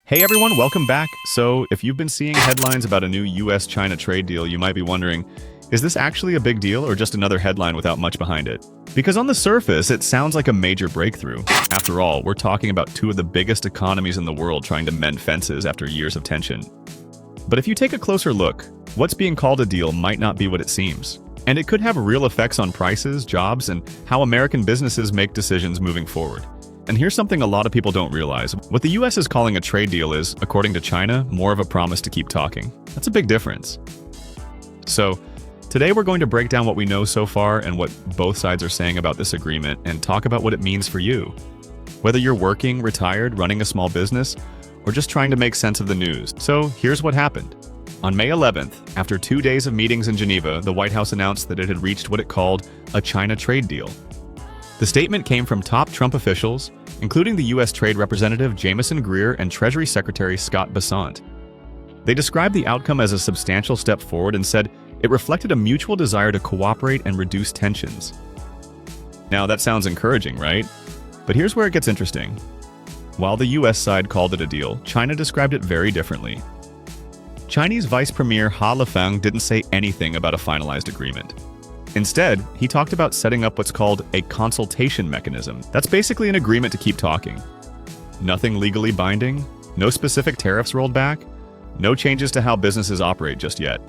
Hey everyone, welcome back. So, if you've been seeing headlines about a new US-China trade deal, you might be wondering, is this actually a big deal or just another headline without much behind it? Because on the surface, it sounds like a major breakthrough. After all, we're talking about two of the biggest economies in the world trying to mend fences after years of tension. But if you take a closer look, what's being called a deal might not be what it seems. And it could have real effects on prices, jobs, and how American businesses make decisions moving forward. And here's something a lot of people don't realize. What the US is calling a trade deal is, according to China, more of a promise to keep talking. That's a big difference. So, today we're going to break down what we know so far and what both sides are saying about this agreement and talk about what it means for you. Whether you're working, retired, running a small business, or just trying to make sense of the news. So, here's what happened. On May 11th, after 2 days of meetings in Geneva, the White House announced that it had reached what it called a China trade deal. The statement came from top Trump officials, including the U.S. Trade Representative Jamieson Greer and Treasury Secretary Scott Bessent. They described the outcome as a substantial step forward and said it reflected a mutual desire to cooperate and reduce tensions. Now, that sounds encouraging, right? But here's where it gets interesting. While the U.S. side called it a deal, China described it very differently. Chinese Vice Premier Ha Lifeng didn't say anything about a finalized agreement. Instead, he talked about setting up what's called a consultation mechanism. That's basically an agreement to keep talking. Nothing legally binding, no specific tariffs rolled back, no changes to how businesses operate just yet.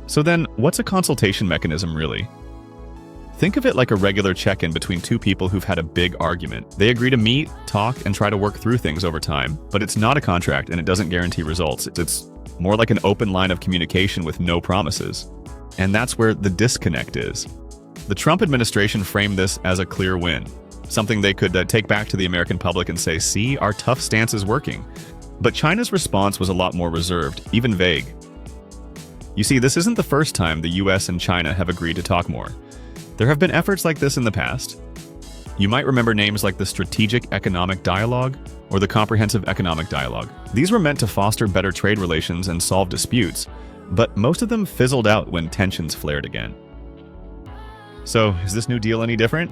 So then, what's a consultation mechanism really? Think of it like a regular check-in between two people who've had a big argument. They agree to meet, talk, and try to work through things over time, but it's not a contract and it doesn't guarantee results. It's more like an open line of communication with no promises. And that's where the disconnect is. The Trump administration framed this as a clear win, something they could take back to the American public and say, see, our tough stance is working. But China's response was a lot more reserved, even vague. You see, this isn't the first time the US and China have agreed to talk more. There have been efforts like this in the past. You might remember names like the Strategic Economic Dialogue or the Comprehensive Economic Dialogue. These were meant to foster better trade relations and solve disputes, but most of them fizzled out when tensions flared again. So, is this new deal any different?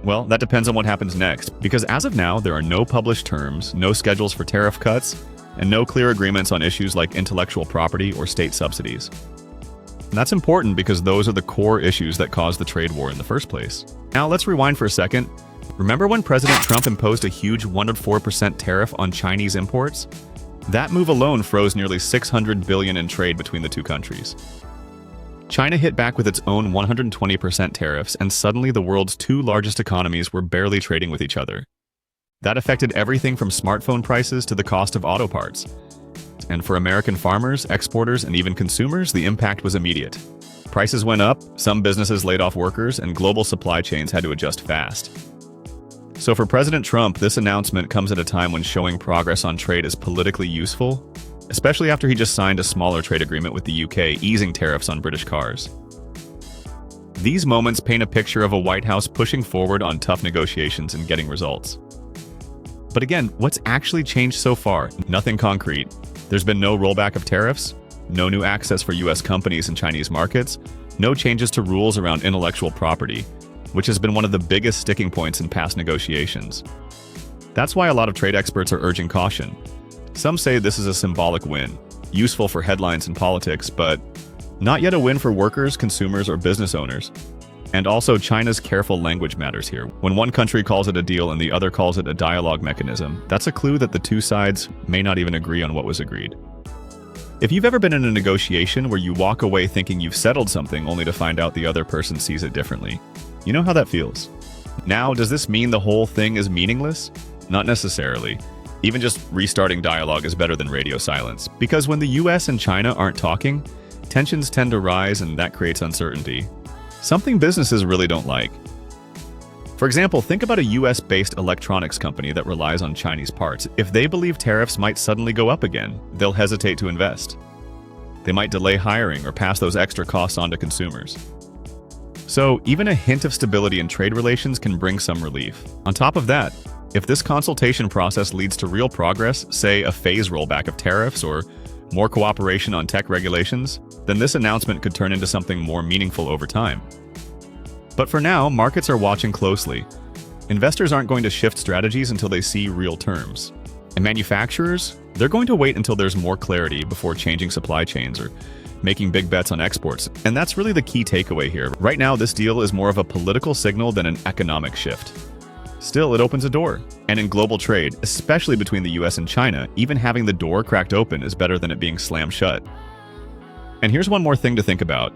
Well, that depends on what happens next, because as of now, there are no published terms, no schedules for tariff cuts, and no clear agreements on issues like intellectual property or state subsidies. And that's important because those are the core issues that caused the trade war in the first place. Now, let's rewind for a second. Remember when President Trump imposed a huge 104% tariff on Chinese imports? That move alone froze nearly $600 billion in trade between the two countries. China hit back with its own 120% tariffs, and suddenly the world's two largest economies were barely trading with each other. That affected everything from smartphone prices to the cost of auto parts. And for American farmers, exporters, and even consumers, the impact was immediate. Prices went up, some businesses laid off workers, and global supply chains had to adjust fast. So for President Trump, this announcement comes at a time when showing progress on trade is politically useful, especially after he just signed a smaller trade agreement with the UK, easing tariffs on British cars. These moments paint a picture of a White House pushing forward on tough negotiations and getting results. But again, what's actually changed so far? Nothing concrete. There's been no rollback of tariffs, no new access for US companies in Chinese markets, no changes to rules around intellectual property, which has been one of the biggest sticking points in past negotiations. That's why a lot of trade experts are urging caution. Some say this is a symbolic win, useful for headlines and politics, but not yet a win for workers, consumers, or business owners. And also, China's careful language matters here. When one country calls it a deal and the other calls it a dialogue mechanism, that's a clue that the two sides may not even agree on what was agreed. If you've ever been in a negotiation where you walk away thinking you've settled something only to find out the other person sees it differently, you know how that feels. Now, does this mean the whole thing is meaningless? Not necessarily. Even just restarting dialogue is better than radio silence, because when the US and China aren't talking, tensions tend to rise and that creates uncertainty. Something businesses really don't like. For example, think about a US-based electronics company that relies on Chinese parts. If they believe tariffs might suddenly go up again, they'll hesitate to invest. They might delay hiring or pass those extra costs on to consumers. So, even a hint of stability in trade relations can bring some relief. On top of that, if this consultation process leads to real progress, say a phase rollback of tariffs or more cooperation on tech regulations, then this announcement could turn into something more meaningful over time. But for now, markets are watching closely. Investors aren't going to shift strategies until they see real terms. And manufacturers, they're going to wait until there's more clarity before changing supply chains or making big bets on exports. And that's really the key takeaway here. Right now, this deal is more of a political signal than an economic shift. Still, it opens a door. And in global trade, especially between the US and China, even having the door cracked open is better than it being slammed shut. And here's one more thing to think about.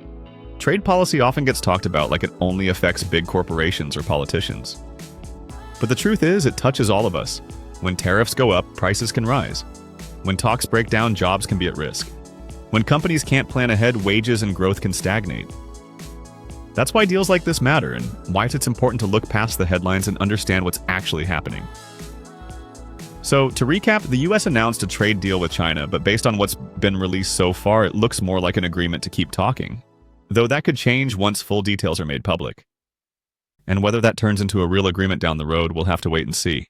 Trade policy often gets talked about like it only affects big corporations or politicians. But the truth is, it touches all of us. When tariffs go up, prices can rise. When talks break down, jobs can be at risk. When companies can't plan ahead, wages and growth can stagnate. That's why deals like this matter, and why it's important to look past the headlines and understand what's actually happening. So, to recap, the US announced a trade deal with China, but based on what's been released so far, it looks more like an agreement to keep talking. Though that could change once full details are made public. And whether that turns into a real agreement down the road, we'll have to wait and see.